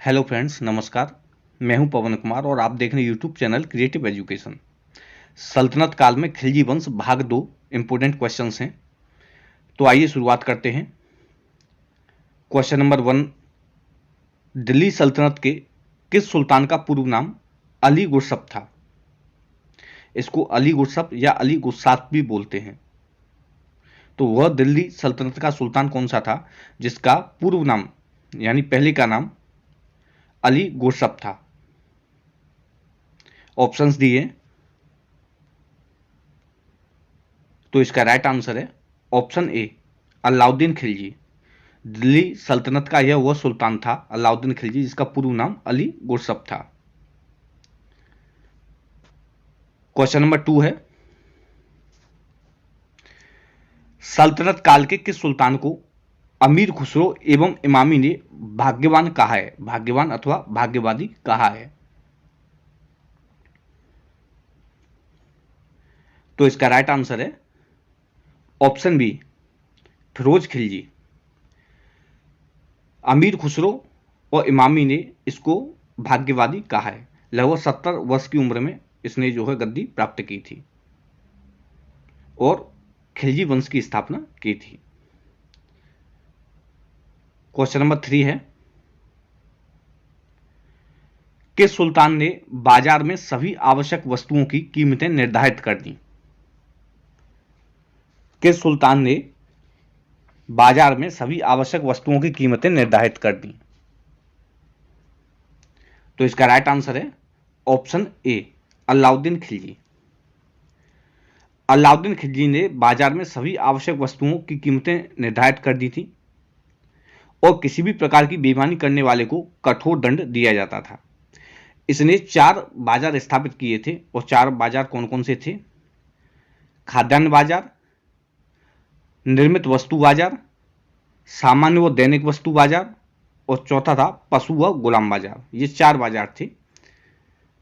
Hello friends, नमस्कार। मैं हूं पवन कुमार और आप देख रहे हैं यूट्यूब चैनल क्रिएटिव एजुकेशन। सल्तनत काल में खिलजी वंश भाग 2 इंपोर्टेंट क्वेश्चंस हैं। तो आइए शुरुआत करते हैं। क्वेश्चन नंबर 1, दिल्ली सल्तनत के किस सुल्तान का पूर्व नाम अली गुरसप था? इसको अली गुरसप या अली गुस्सात भी बोलते हैं। तो वह दिल्ली सल्तनत का सुल्तान कौन सा था जिसका पूर्व नाम यानी पहले का नाम अली गुरसप था? ऑप्शंस दिए तो इसका राइट आंसर है ऑप्शन ए, अलाउद्दीन खिलजी। दिल्ली सल्तनत का यह वह सुल्तान था अलाउद्दीन खिलजी जिसका पूर्व नाम अली गुरसप था। क्वेश्चन नंबर 2 है, सल्तनत काल के किस सुल्तान को अमीर खुसरो एवं इमामी ने भाग्यवान कहा है? भाग्यवान अथवा भाग्यवादी कहा है। तो इसका राइट आंसर है ऑप्शन बी, फिरोज खिलजी। अमीर खुसरो और इमामी ने इसको भाग्यवादी कहा है। लगभग 70 वर्ष की उम्र में इसने जो है गद्दी प्राप्त की थी और खिलजी वंश की स्थापना की थी। क्वेश्चन नंबर 3 है, किस सुल्तान ने बाजार में सभी आवश्यक वस्तुओं की कीमतें निर्धारित कर दी? किस सुल्तान ने बाजार में सभी आवश्यक वस्तुओं की कीमतें निर्धारित कर दी? तो इसका राइट आंसर है ऑप्शन ए, अलाउद्दीन खिलजी। अलाउद्दीन खिलजी ने बाजार में सभी आवश्यक वस्तुओं की कीमतें निर्धारित कर दी थी और किसी भी प्रकार की बेईमानी करने वाले को कठोर दंड दिया जाता था। इसने 4 बाजार स्थापित किए थे और 4 बाजार कौन कौन से थे? खाद्यान्न बाजार, निर्मित वस्तु बाजार, सामान्य व दैनिक वस्तु बाजार और चौथा था पशु व गुलाम बाजार। ये 4 बाजार थे।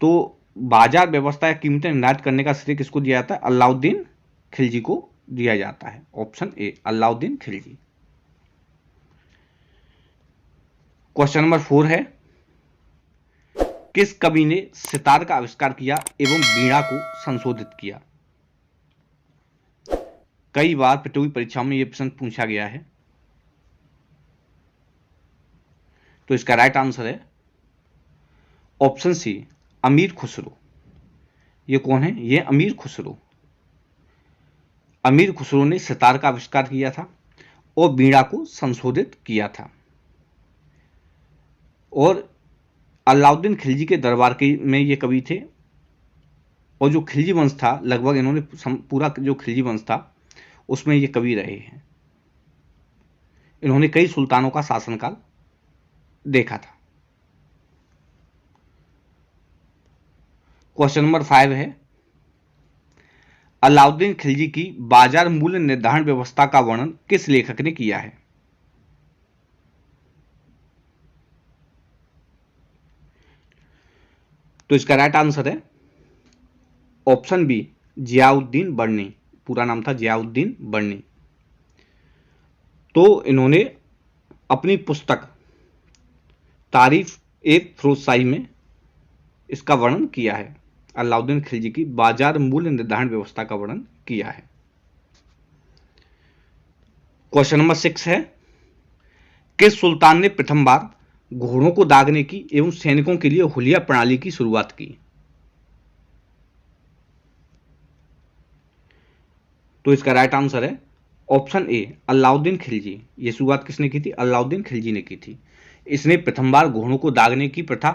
तो बाजार व्यवस्था या कीमतें निर्धारित करने का श्रेय किसको दिया जाता है? अलाउद्दीन खिलजी को दिया जाता है। Option A, Alauddin Khilji. Question number 4 है, किस कवि ने सितार का आविष्कार किया एवं वीणा को संशोधित किया? कई बार प्रतियोगी परीक्षाओं में यह प्रश्न पूछा गया है। तो इसका राइट आंसर है ऑप्शन सी, अमीर खुसरो। ये कौन है? ये अमीर खुसरो। अमीर खुसरो ने सितार का आविष्कार किया था और वीणा को संशोधित किया था। और अलाउद्दीन खिलजी के दरबार के में ये कवि थे और जो खिलजी वंश था लगभग इन्होंने पूरा जो खिलजी वंश था उसमें ये कवि रहे हैं। इन्होंने कई सुल्तानों का शासनकाल देखा था। क्वेश्चन नंबर 5 है, अलाउद्दीन खिलजी की बाजार मूल्य निर्धारण व्यवस्था का वर्णन किस लेखक ने किया है? तो इसका राइट आंसर है ऑप्शन बी, जियाउद्दीन बर्नी। पूरा नाम था जियाउद्दीन बर्नी। तो इन्होंने अपनी पुस्तक तारीफ एक फिरोजशाही में इसका वर्णन किया है। अलाउद्दीन खिलजी की बाजार मूल्य निर्धारण व्यवस्था का वर्णन किया है। क्वेश्चन नंबर 6 है, किस सुल्तान ने प्रथम बार घोड़ों को दागने की एवं सैनिकों के लिए हुलिया प्रणाली की शुरुआत की? तो इसका राइट आंसर है ऑप्शन ए, अलाउद्दीन खिलजी। यह शुरुआत किसने की थी? अलाउद्दीन खिलजी ने की थी। इसने प्रथम बार घोड़ों को दागने की प्रथा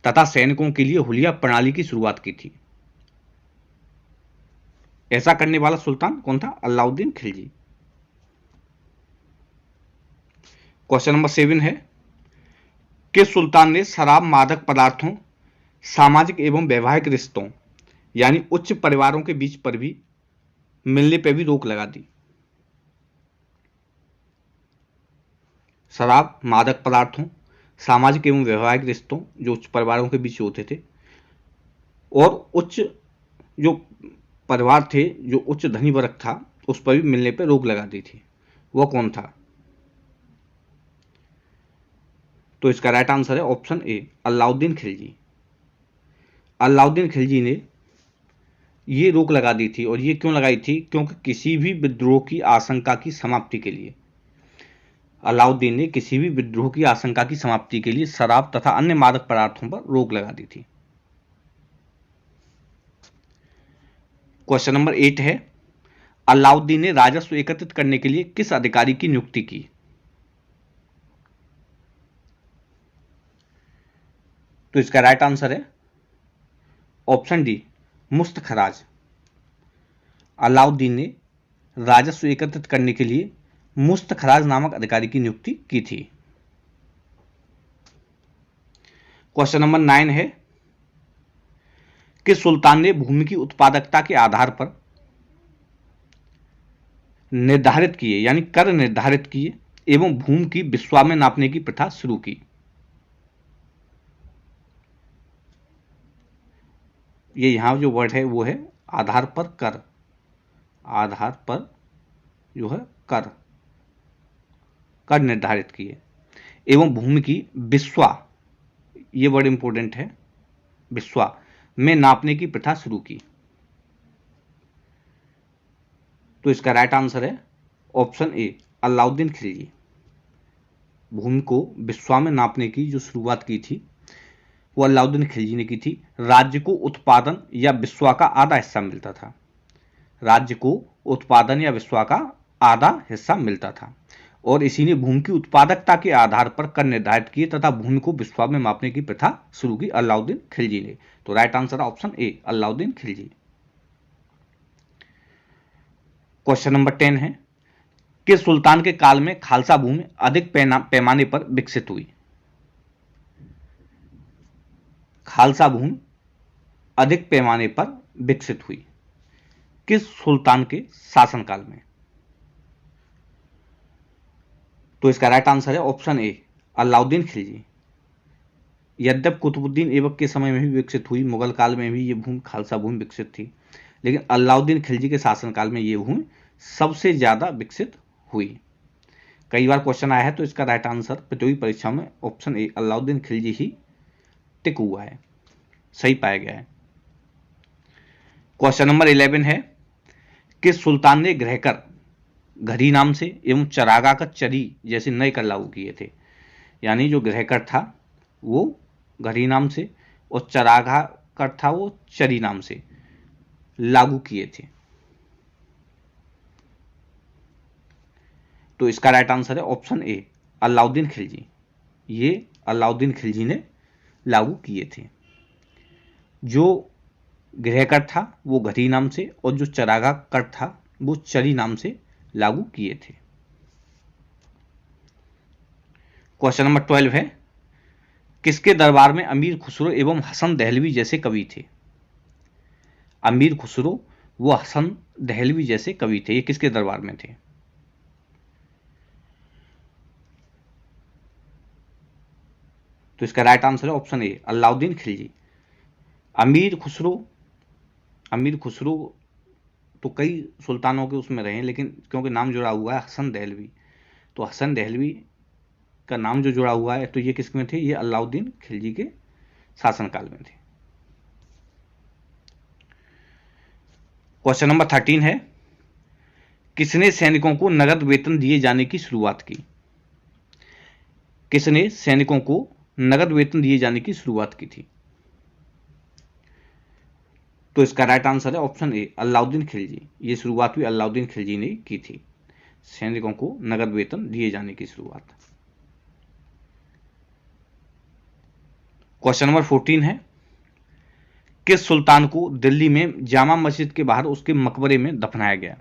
तथा सैनिकों के लिए हुलिया प्रणाली की शुरुआत की थी। ऐसा करने वाला सुल्तान कौन था? अलाउद्दीन खिलजी। क्वेश्चन नंबर 7 है, किस सुल्तान ने शराब, मादक पदार्थों, सामाजिक एवं वैवाहिक रिश्तों यानी उच्च परिवारों के बीच पर भी मिलने पर भी रोक लगा दी? शराब, मादक पदार्थों, सामाजिक एवं वैवाहिक रिश्तों जो उच्च परिवारों के बीच होते थे और उच्च जो परिवार थे, जो उच्च धनी वर्ग था, उस पर भी मिलने पर रोक लगा दी थी। वह कौन था? तो इसका राइट आंसर है ऑप्शन ए, अलाउद्दीन खिलजी। अलाउद्दीन खिलजी ने ये रोक लगा दी थी, और ये क्यों लगाई थी? क्योंकि किसी भी विद्रोह की आशंका की समाप्ति के लिए अलाउद्दीन ने किसी भी विद्रोह की आशंका की समाप्ति के लिए शराब तथा अन्य मादक पदार्थों पर रोक लगा दी थी। क्वेश्चन नंबर 8 है, अलाउद्दीन ने राजस्व एकत्रित करने के लिए किस अधिकारी की नियुक्ति की? तो इसका राइट आंसर है ऑप्शन डी, मुस्तखराज। अलाउद्दीन ने राजस्व एकत्रित करने के लिए मुस्तखराज नामक अधिकारी की नियुक्ति की थी। क्वेश्चन नंबर 9 है, कि सुल्तान ने भूमि की उत्पादकता के आधार पर निर्धारित किए, यानी कर निर्धारित किए एवं भूमि की बिस्वा में नापने की प्रथा शुरू की। ये यहां जो वर्ड है वो है आधार पर कर, आधार पर जो है कर निर्धारित किए एवं भूमि की बिस्वा, ये वर्ड इंपॉर्टेंट है, बिस्वा में नापने की प्रथा शुरू की। तो इसका राइट आंसर है ऑप्शन ए, अलाउद्दीन खिलजी। भूमि को बिस्वा में नापने की जो शुरुआत की थी वो अलाउद्दीन खिलजी ने की थी। राज्य को उत्पादन या बिस्वा का आधा हिस्सा मिलता था, राज्य को उत्पादन या बिस्वा का आधा हिस्सा मिलता था, और इसी ने भूमि की उत्पादकता के आधार पर कर निर्धारित किए तथा भूमि को बिस्वा में मापने की प्रथा शुरू की अलाउद्दीन खिलजी ने। तो right answer option A, Alauddin Khilji. Question number 10 है, कि सुल्तान के काल में खालसा भूमि अधिक पैमाने पर विकसित हुई? खालसा भूमि अधिक पैमाने पर विकसित हुई किस सुल्तान के शासनकाल में? तो इसका राइट आंसर है ऑप्शन ए, अलाउद्दीन खिलजी। यद्यप कुतुबुद्दीन ऐबक के समय में भी विकसित हुई, मुगल काल में भी ये भूमि खालसा भूमि विकसित थी, लेकिन अलाउद्दीन खिलजी के शासनकाल में ये भूमि सबसे ज्यादा विकसित हुई। कई बार क्वेश्चन आया है, तो इसका राइट आंसर प्रतियोगी परीक्षा में ऑप्शन ए, अलाउद्दीन खिलजी ही टिक हुआ है, सही पाया गया है। क्वेश्चन नंबर 11 है, कि सुल्तान ने ग्रहकर घड़ी नाम से एवं चरागा का चरी जैसे नए कर लागू किए थे। यानी जो ग्रहकर था वो घड़ी नाम से और चरागा कर था वो चरी नाम से लागू किए थे। तो इसका राइट आंसर है ऑप्शन ए, अलाउद्दीन खिलजी। ये अलाउद्दीन खिलजी ने लागू किए थे। जो गृहकर था वो घड़ी नाम से और जो चरागा कर था वो चरी नाम से लागू किए थे। क्वेश्चन नंबर 12 है, किसके दरबार में अमीर खुसरो एवं हसन दहलवी जैसे कवि थे? अमीर खुसरो व हसन दहलवी जैसे कवि थे, ये किसके दरबार में थे? तो इसका राइट आंसर है ऑप्शन ए, अलाउद्दीन खिलजी। अमीर खुसरो तो कई सुल्तानों के उसमें रहे, लेकिन क्योंकि नाम जुड़ा हुआ है हसन दहलवी, तो हसन दहलवी का नाम जो जुड़ा हुआ है, तो ये किसमें थे? ये अलाउद्दीन खिलजी के शासनकाल में थे। क्वेश्चन नंबर 13 है, किसने सैनिकों को नगद वेतन दिए जाने की शुरुआत की? किसने सैनिकों को नगद वेतन दिए जाने की शुरुआत की थी? तो इसका राइट आंसर है ऑप्शन ए, अलाउद्दीन खिलजी। ये शुरुआत भी अलाउद्दीन खिलजी ने की थी, सैनिकों को नगद वेतन दिए जाने की शुरुआत। क्वेश्चन नंबर 14 है, किस सुल्तान को दिल्ली में जामा मस्जिद के बाहर उसके मकबरे में दफनाया गया?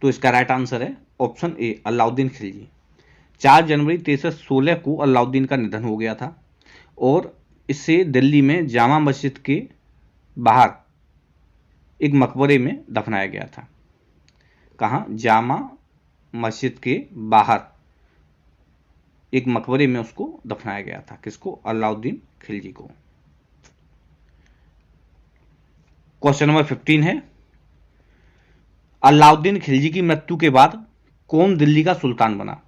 तो इसका राइट आंसर है ऑप्शन ए, अलाउद्दीन खिलजी। 4 जनवरी 1316 को अलाउद्दीन का निधन हो गया था और इसे दिल्ली में जामा मस्जिद के बाहर एक मकबरे में दफनाया गया था। कहाँ? जामा मस्जिद के बाहर एक मकबरे में उसको दफनाया गया था। किसको? अलाउद्दीन खिलजी को। क्वेश्चन नंबर 15 है, अलाउद्दीन खिलजी की मृत्यु के बाद कौन दिल्ली का सुल्तान बना?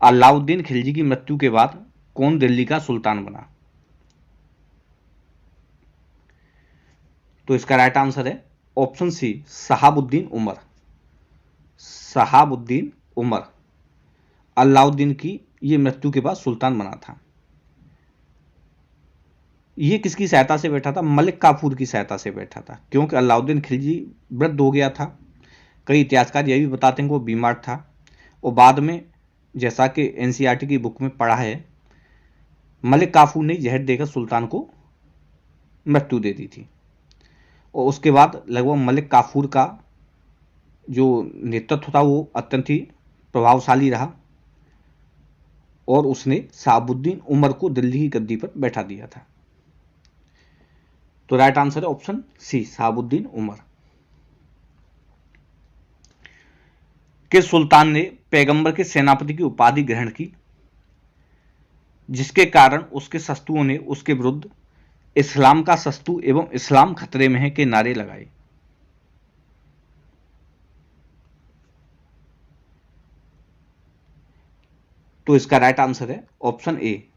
अलाउद्दीन खिलजी की मृत्यु के बाद कौन दिल्ली का सुल्तान बना? तो इसका राइट आंसर है ऑप्शन सी, शहाबुद्दीन उमर। शहाबुद्दीन उमर अलाउद्दीन की ये मृत्यु के बाद सुल्तान बना था। ये किसकी सहायता से बैठा था? मलिक काफूर की सहायता से बैठा था, क्योंकि अलाउद्दीन खिलजी वृद्ध हो गया था। कई इतिहासकार यह भी बताते हैं कि वो बीमार था, और बाद में जैसा कि एनसीईआरटी की बुक में पढ़ा है, मलिक काफूर ने जहर देकर सुल्तान को मृत्यु दे दी थी। और उसके बाद लगभग मलिक काफूर का जो नेतृत्व था वो अत्यंत ही प्रभावशाली रहा, और उसने शहाबुद्दीन उमर को दिल्ली की गद्दी पर बैठा दिया था। तो राइट आंसर है ऑप्शन सी, शहाबुद्दीन उमर। किस सुल्तान ने पैगंबर के सेनापति की उपाधि ग्रहण की, जिसके कारण उसके शत्रुओं ने उसके विरुद्ध इस्लाम का शत्रु एवं इस्लाम खतरे में है के नारे लगाए? तो इसका राइट आंसर है ऑप्शन ए,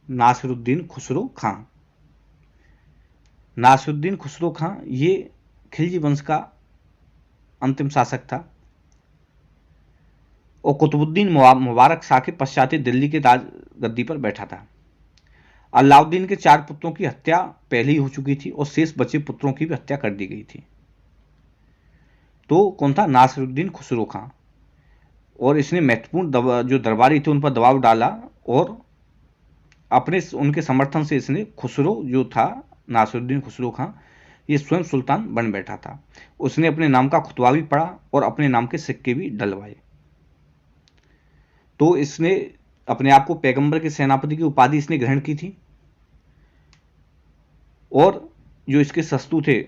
नासिरुद्दीन खुसरो खां। नासिरुद्दीन खुसरो खां ये खिलजी वंश का अंतिम शासक था, और कुतुबुद्दीन मुबारक शाह के पश्चात दिल्ली के राज गद्दी पर बैठा था। अलाउद्दीन के 4 पुत्रों की हत्या पहले ही हो चुकी थी, और शेष बचे पुत्रों की भी हत्या कर दी गई थी। तो कौन था? नासिरुद्दीन खुसरो खां। और इसने महत्वपूर्ण जो दरबारी थे उन पर दबाव डाला, और अपने उनके समर्थन से इसने खुसरो जो था, नासिरुद्दीन खुसरो खां, ये स्वयं सुल्तान बन बैठा था। उसने अपने नाम का खुतबा भी पढ़ा और अपने नाम के सिक्के भी डलवाए। तो इसने अपने आप को पैगंबर के सेनापति की उपाधि इसने ग्रहण की थी, और जो इसके शत्रु थे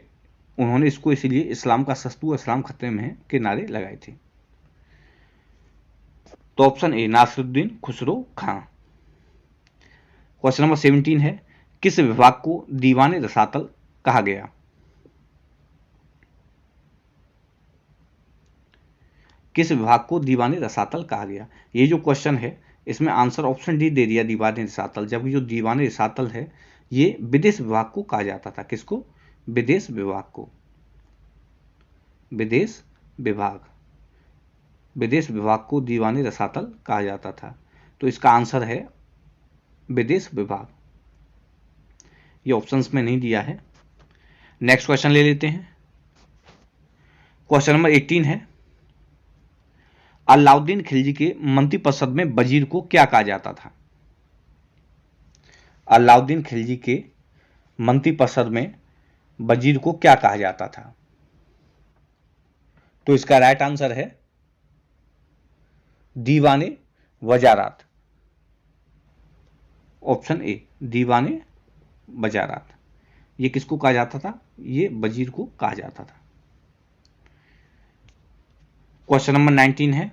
उन्होंने इसको इसीलिए इस्लाम का शत्रु, इस्लाम खतरे में है के नारे लगाए थे। तो option A, Nasiruddin Khusro Khan. Question number 17 है, किस विभाग को दीवान रसातल कहा गया? किस विभाग को दीवान रसातल कहा गया? ये जो क्वेश्चन है इसमें आंसर ऑप्शन डी दे दिया, दीवान रसातल। जबकि जो दीवान रसातल है ये विदेश विभाग को कहा जाता था। किसको? विदेश विभाग को। विदेश विभाग को दीवान रसातल कहा जाता था। तो इसका आंसर है विदेश विभाग। ये ऑप्शंस में नहीं दिया है। नेक्स्ट क्वेश्चन ले लेते हैं। क्वेश्चन नंबर 18 है, अलाउद्दीन खिलजी के मंत्रिपरिषद में वजीर को क्या कहा जाता था? अलाउद्दीन खिलजी के मंत्रिपरिषद में वजीर को क्या कहा जाता था? तो इसका राइट आंसर है दीवाने वजारात। ऑप्शन ए, दीवाने वजारात। ये किसको कहा जाता था? ये वजीर को कहा जाता था। क्वेश्चन नंबर 19 है,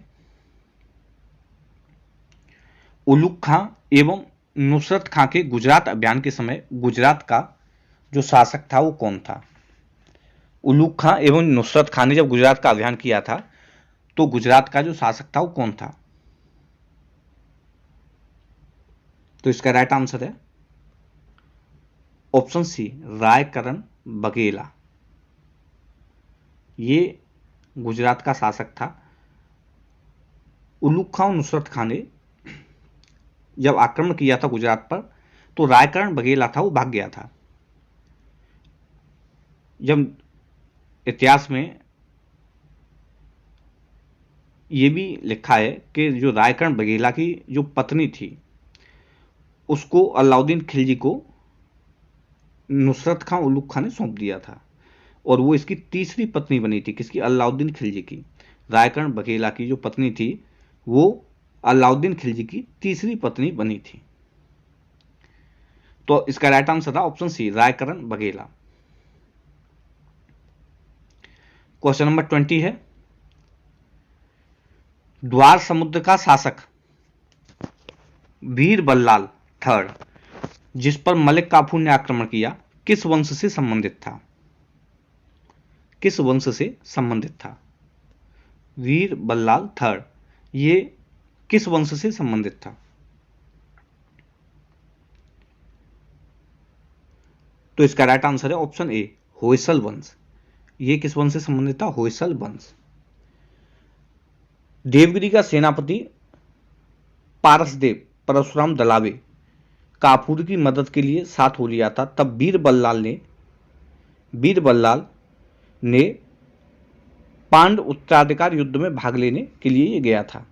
उलुग खां एवं नुसरत खां के गुजरात अभियान के समय गुजरात का जो शासक था वो कौन था? उलुग खां एवं नुसरत खां ने जब गुजरात का अभियान किया था तो गुजरात का जो शासक था वो कौन था? तो इसका राइट आंसर है ऑप्शन सी, रायकरण बघेला। ये गुजरात का शासक था। उलुग खां और नुसरत खां ने जब आक्रमण किया था गुजरात पर तो रायकरण बघेला था वो भाग गया था। जब इतिहास में ये भी लिखा है कि जो रायकरण बघेला की जो पत्नी थी उसको अलाउद्दीन खिलजी को नुसरत खां उलुग खां ने सौंप दिया था, और वो इसकी तीसरी पत्नी बनी थी। किसकी? अलाउद्दीन खिलजी की। रायकरण बघेला की जो पत्नी थी वो अलाउद्दीन खिलजी की तीसरी पत्नी बनी थी। तो इसका राइट आंसर था option C, Raikaran Baghela. Question number 20 है, द्वार समुद्र का शासक वीर बल्लाल थर्ड, जिस पर मलिक काफूर ने आक्रमण किया, किस वंश से संबंधित था? किस वंश से संबंधित था? वीर बल्लाल थर्ड ये किस वंश से संबंधित था? तो इसका राइट आंसर है ऑप्शन ए, होयसल वंश। ये किस वंश से संबंधित था? होयसल वंश। देवगिरी का सेनापति पारसदेव परशुराम दलावे काफूर की मदद के लिए साथ हो लिया था, तब वीर बल्लाल ने पांड उत्तराधिकार युद्ध में भाग लेने के लिए ये गया था।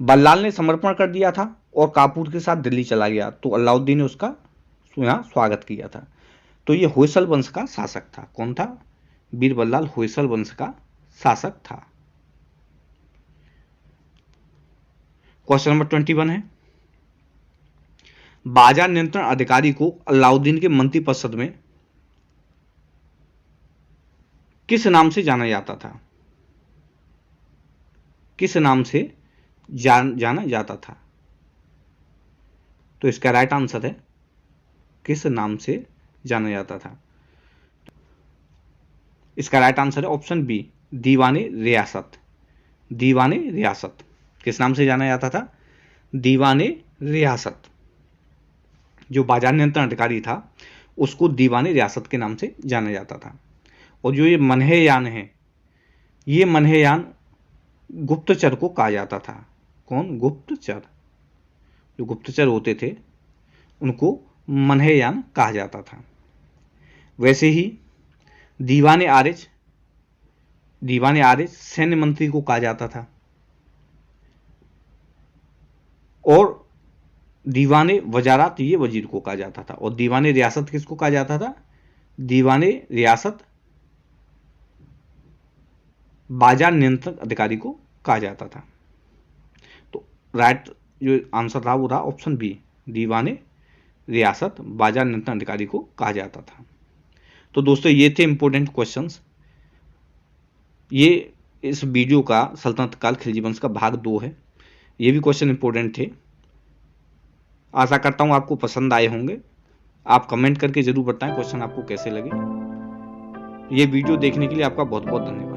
बल्लाल ने समर्पण कर दिया था और काफूर के साथ दिल्ली चला गया, तो अलाउद्दीन ने उसका यहाँ स्वागत किया था। तो ये होयसल वंश का शासक था। कौन था? वीर बल्लाल होयसल वंश का शासक था। क्वेश्चन नंबर 21 है, बाजार नियंत्रण अधिकारी को अलाउद्दीन के मंत्रिपरिषद में किस नाम से जाना जाता था? किस नाम से जाना जाता था? तो इसका राइट आंसर है किस नाम से जाना जाता था? इसका राइट आंसर है ऑप्शन बी, दीवाने रियासत। दीवाने रियासत किस नाम से जाना जाता था? दीवाने रियासत। जो बाजार नियंत्रण अधिकारी था उसको दीवाने रियासत के नाम से जाना जाता था। और जो ये मनहेयान है, ये मनहेयान गुप्तचर को कहा जाता था। कौन? गुप्तचर। जो गुप्तचर होते थे उनको मनहेयान कहा जाता था। वैसे ही दीवाने आरिज सैन्य मंत्री को कहा जाता था, और दीवाने वजारत ये वजीर को कहा जाता था, और दीवाने रियासत किसको कहा जाता था? दीवाने रियासत बाजार नियंत्रण अधिकारी को कहा जाता था। तो राइट जो आंसर था वो था ऑप्शन बी, दीवाने रियासत बाजार नियंत्रण अधिकारी को कहा जाता था। तो दोस्तों ये थे इंपॉर्टेंट क्वेश्चंस। ये इस वीडियो का सल्तनत काल खिलजी वंश का भाग 2 है। ये भी क्वेश्चन इंपॉर्टेंट थे। आशा करता हूँ आपको पसंद आए होंगे। आप कमेंट करके जरूर बताएं क्वेश्चन आपको कैसे लगे। ये वीडियो देखने के लिए आपका बहुत बहुत धन्यवाद।